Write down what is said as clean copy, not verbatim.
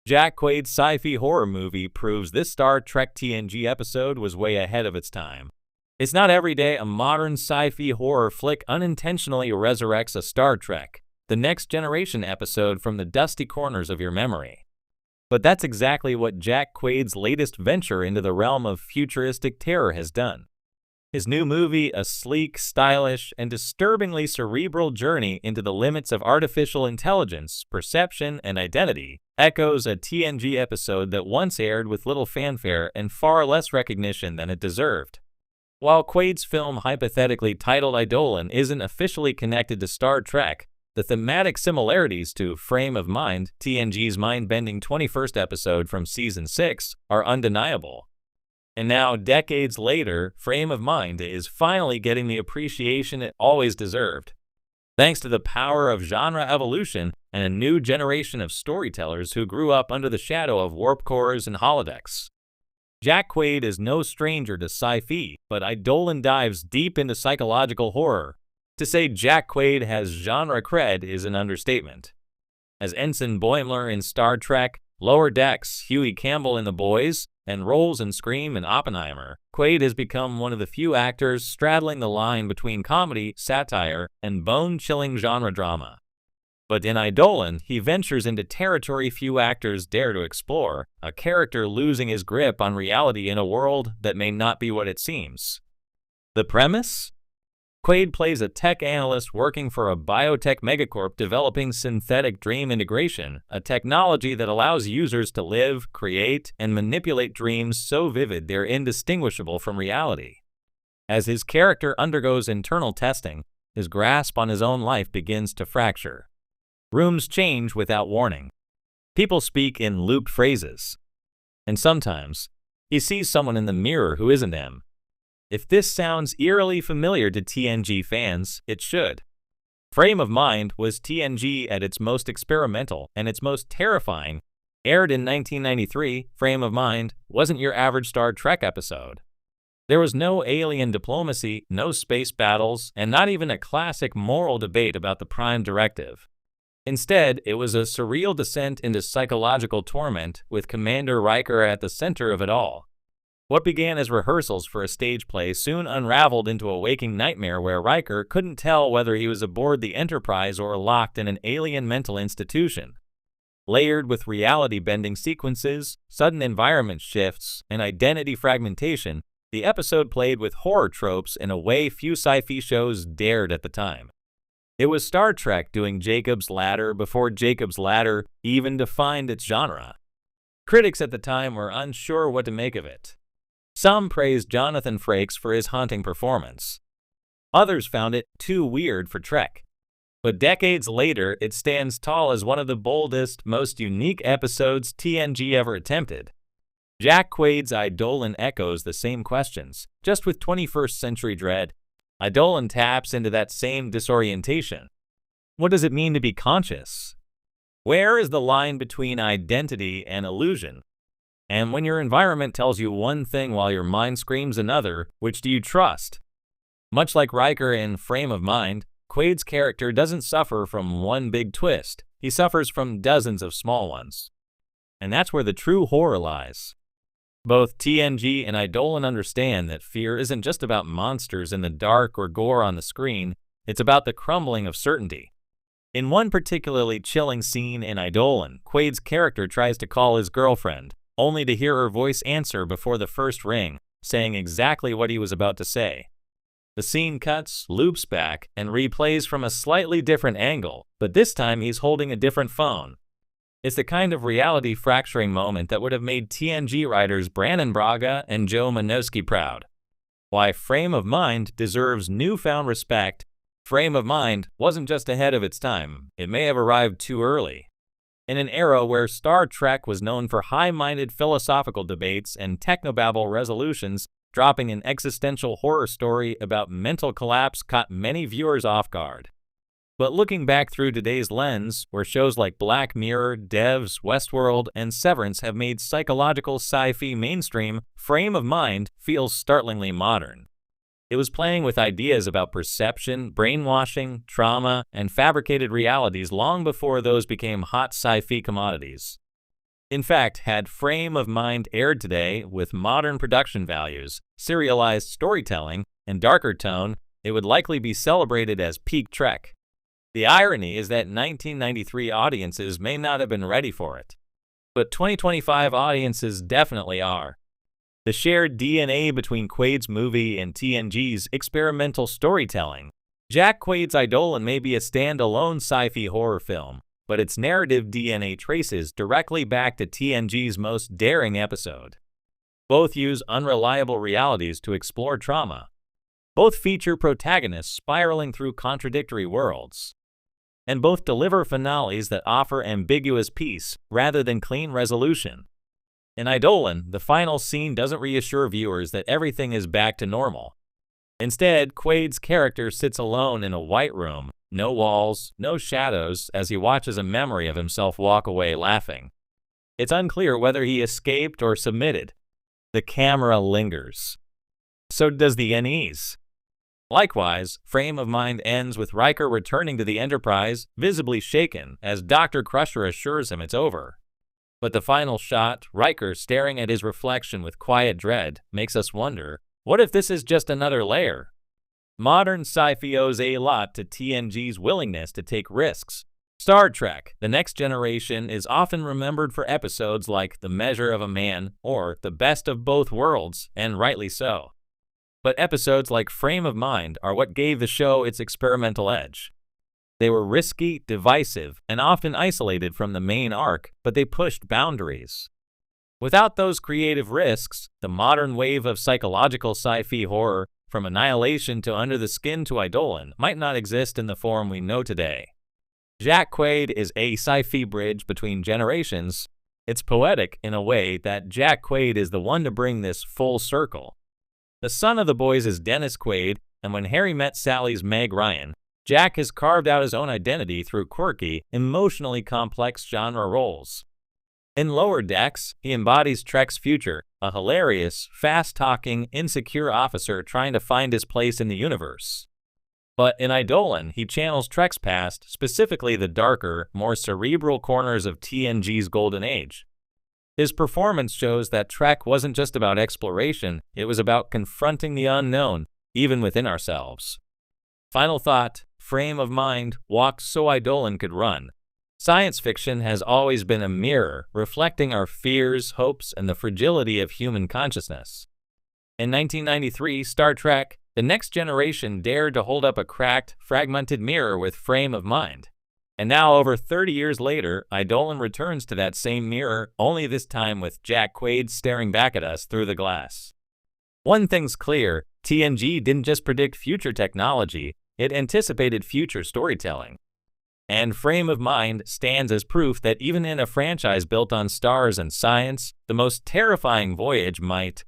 Jack Quaid's sci-fi horror movie proves this Star Trek TNG episode was way ahead of its time. It's not every day a modern sci-fi horror flick unintentionally resurrects a Star Trek, the Next Generation episode from the dusty corners of your memory. But that's exactly what Jack Quaid's latest venture into the realm of futuristic terror has done. His new movie, a sleek, stylish, and disturbingly cerebral journey into the limits of artificial intelligence, perception, and identity, echoes a TNG episode that once aired with little fanfare and far less recognition than it deserved. While Quaid's film hypothetically titled Eidolon isn't officially connected to Star Trek, the thematic similarities to Frame of Mind, TNG's mind-bending 21st episode from Season 6, are undeniable. And now, decades later, Frame of Mind is finally getting the appreciation it always deserved. Thanks to the power of genre evolution and a new generation of storytellers who grew up under the shadow of warp cores and holodecks. Jack Quaid is no stranger to sci-fi, but Eidolon dives deep into psychological horror. To say Jack Quaid has genre cred is an understatement. As Ensign Boimler in Star Trek, Lower Decks, Huey Campbell in The Boys, and roles in Scream and Oppenheimer, Quaid has become one of the few actors straddling the line between comedy, satire, and bone-chilling genre drama. But in Eidolon, he ventures into territory few actors dare to explore, a character losing his grip on reality in a world that may not be what it seems. The premise? Quaid plays a tech analyst working for a biotech megacorp developing synthetic dream integration, a technology that allows users to live, create, and manipulate dreams so vivid they're indistinguishable from reality. As his character undergoes internal testing, his grasp on his own life begins to fracture. Rooms change without warning. People speak in looped phrases. And sometimes, he sees someone in the mirror who isn't him. If this sounds eerily familiar to TNG fans, it should. Frame of Mind was TNG at its most experimental and its most terrifying. Aired in 1993, Frame of Mind wasn't your average Star Trek episode. There was no alien diplomacy, no space battles, and not even a classic moral debate about the Prime Directive. Instead, it was a surreal descent into psychological torment, with Commander Riker at the center of it all. What began as rehearsals for a stage play soon unraveled into a waking nightmare where Riker couldn't tell whether he was aboard the Enterprise or locked in an alien mental institution. Layered with reality-bending sequences, sudden environment shifts, and identity fragmentation, the episode played with horror tropes in a way few sci-fi shows dared at the time. It was Star Trek doing Jacob's Ladder before Jacob's Ladder even defined its genre. Critics at the time were unsure what to make of it. Some praised Jonathan Frakes for his haunting performance. Others found it too weird for Trek. But decades later, it stands tall as one of the boldest, most unique episodes TNG ever attempted. Jack Quaid's Eidolon echoes the same questions, just with 21st century dread. Eidolon taps into that same disorientation. What does it mean to be conscious? Where is the line between identity and illusion? And when your environment tells you one thing while your mind screams another, which do you trust? Much like Riker in Frame of Mind, Quaid's character doesn't suffer from one big twist. He suffers from dozens of small ones. And that's where the true horror lies. Both TNG and Eidolon understand that fear isn't just about monsters in the dark or gore on the screen, it's about the crumbling of certainty. In one particularly chilling scene in Eidolon, Quaid's character tries to call his girlfriend, only to hear her voice answer before the first ring, saying exactly what he was about to say. The scene cuts, loops back, and replays from a slightly different angle, but this time he's holding a different phone. It's the kind of reality-fracturing moment that would have made TNG writers Brannon Braga and Joe Menosky proud. Why Frame of Mind deserves newfound respect. Frame of Mind wasn't just ahead of its time, it may have arrived too early. In an era where Star Trek was known for high-minded philosophical debates and technobabble resolutions, dropping an existential horror story about mental collapse caught many viewers off guard. But looking back through today's lens, where shows like Black Mirror, Devs, Westworld, and Severance have made psychological sci-fi mainstream, Frame of Mind feels startlingly modern. It was playing with ideas about perception, brainwashing, trauma, and fabricated realities long before those became hot sci-fi commodities. In fact, had Frame of Mind aired today with modern production values, serialized storytelling, and darker tone, it would likely be celebrated as peak Trek. The irony is that 1993 audiences may not have been ready for it, but 2025 audiences definitely are. The shared DNA between Quaid's movie and TNG's experimental storytelling. Jack Quaid's Eidolon may be a standalone sci-fi horror film, but its narrative DNA traces directly back to TNG's most daring episode. Both use unreliable realities to explore trauma. Both feature protagonists spiraling through contradictory worlds. And both deliver finales that offer ambiguous peace rather than clean resolution. In Eidolon, the final scene doesn't reassure viewers that everything is back to normal. Instead, Quaid's character sits alone in a white room, no walls, no shadows, as he watches a memory of himself walk away laughing. It's unclear whether he escaped or submitted. The camera lingers. So does the unease. Likewise, Frame of Mind ends with Riker returning to the Enterprise, visibly shaken, as Dr. Crusher assures him it's over. But the final shot, Riker staring at his reflection with quiet dread, makes us wonder, what if this is just another layer? Modern sci-fi owes a lot to TNG's willingness to take risks. Star Trek: The Next Generation is often remembered for episodes like The Measure of a Man or The Best of Both Worlds, and rightly so. But episodes like Frame of Mind are what gave the show its experimental edge. They were risky, divisive, and often isolated from the main arc, but they pushed boundaries. Without those creative risks, the modern wave of psychological sci-fi horror, from Annihilation to Under the Skin to Eidolon, might not exist in the form we know today. Jack Quaid is a sci-fi bridge between generations. It's poetic in a way that Jack Quaid is the one to bring this full circle. The son of the boys is Dennis Quaid, and when Harry met Sally's Meg Ryan, Jack has carved out his own identity through quirky, emotionally complex genre roles. In Lower Decks, he embodies Trek's future, a hilarious, fast-talking, insecure officer trying to find his place in the universe. But in Eidolon, he channels Trek's past, specifically the darker, more cerebral corners of TNG's golden age. His performance shows that Trek wasn't just about exploration, it was about confronting the unknown, even within ourselves. Final thought, Frame of Mind walked so Eidolon could run. Science fiction has always been a mirror, reflecting our fears, hopes, and the fragility of human consciousness. In 1993, Star Trek: The Next Generation dared to hold up a cracked, fragmented mirror with Frame of Mind. And now, over 30 years later, Eidolon returns to that same mirror, only this time with Jack Quaid staring back at us through the glass. One thing's clear, TNG didn't just predict future technology, it anticipated future storytelling. And Frame of Mind stands as proof that even in a franchise built on stars and science, the most terrifying voyage might